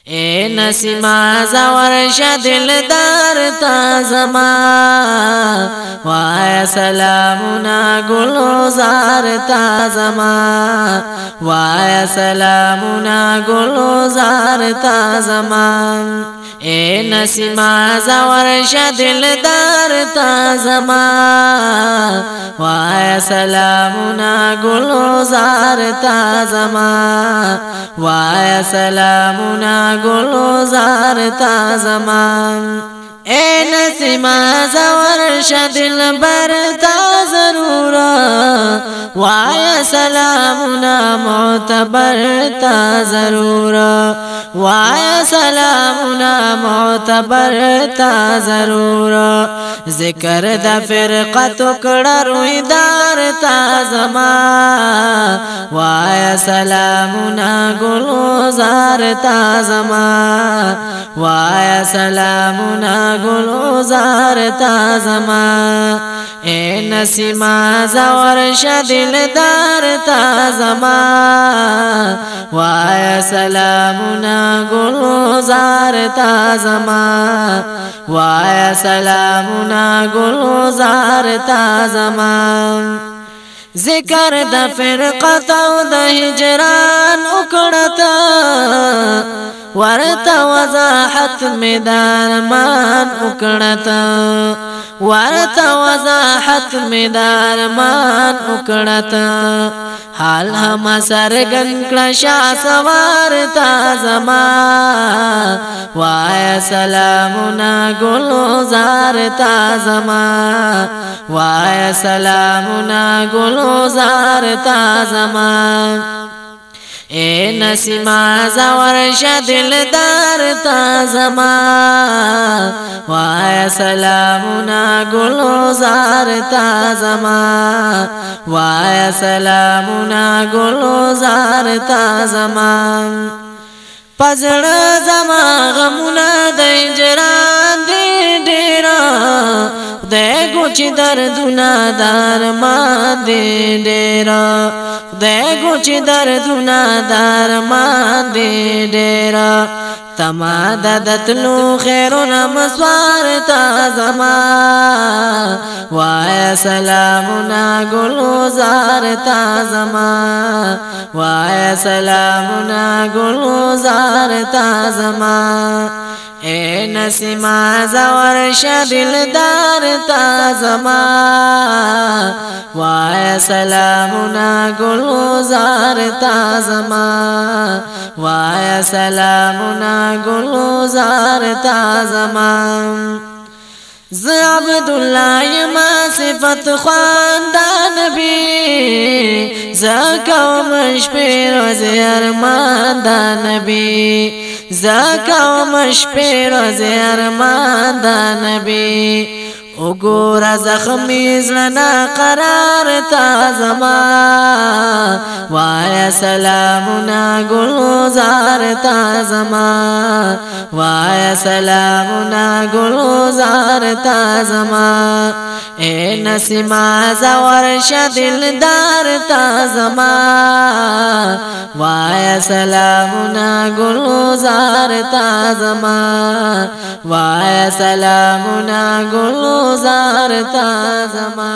اے نسیما ورشا دلدار تا زما وایا سلامنا گلزار تا زما وایا سلامنا گلزار تا زما اے نسیما ورشا دلدار تا زما وایا سلامنا گلزار تا زما وایا سلامنا گلزار تا زما اے نسیما ورشا دلبر تا ضرورا وایا سلامنا معتبر تا ضرورا وایا سلامنا معتبر تا ضرورا ذکر دا فرقت کڑا روی دار تا زما وایا سلامنا گلزار تا زما وایا سلامنا گلزار تا زما اے نسیما ورشا دلدار تا زما وایا سلامنا گلزار تا زما وایا سلامنا گلزار تا زما ذکر دا فرقت او دا ہجران اکڑتا ورتا وضاحت میدان مان اکڑتا ورتا وضاحت میدان مان اکڑتا حال ہم سرگن کلشا سوار تا زما وایا سلامنا گلزار تا زما وایا سلامنا گلزار تا زما اے نسیما ورشا دلدار تا زما وایا سلامنا گلزار تا زما وایا سلامنا گلزار تا زما پزړ زما غمونه د هجران دي ډیرا دغه چې دردونه درمان دي ډیرا دغه چې دردونه درمان دي ډیرا تما دتلو خیرنا مسوار تا زما وایا سلامنا گلزار تا زما وایا سلامنا گلزار تا زما اے نسیما ورشا دلدار تا زما وایا سلامنا گلزار تا زما وایا سلامنا گلزار تا زما ز عبداللہ یما صفت خواندہ نبی زکاو مشپیر وزی ارمان دا نبی زکاو مشپیر وزی ارمان دا نبی اگورا زخمی زلنا قرار تا زما وایا سلامنا گلزار تا زما وایا سلامنا گلزار تا زما اے نسیما ورشا دلدار تا زما وایا سلامنا گلزار تا زما وایا سلامنا گلزار تا زما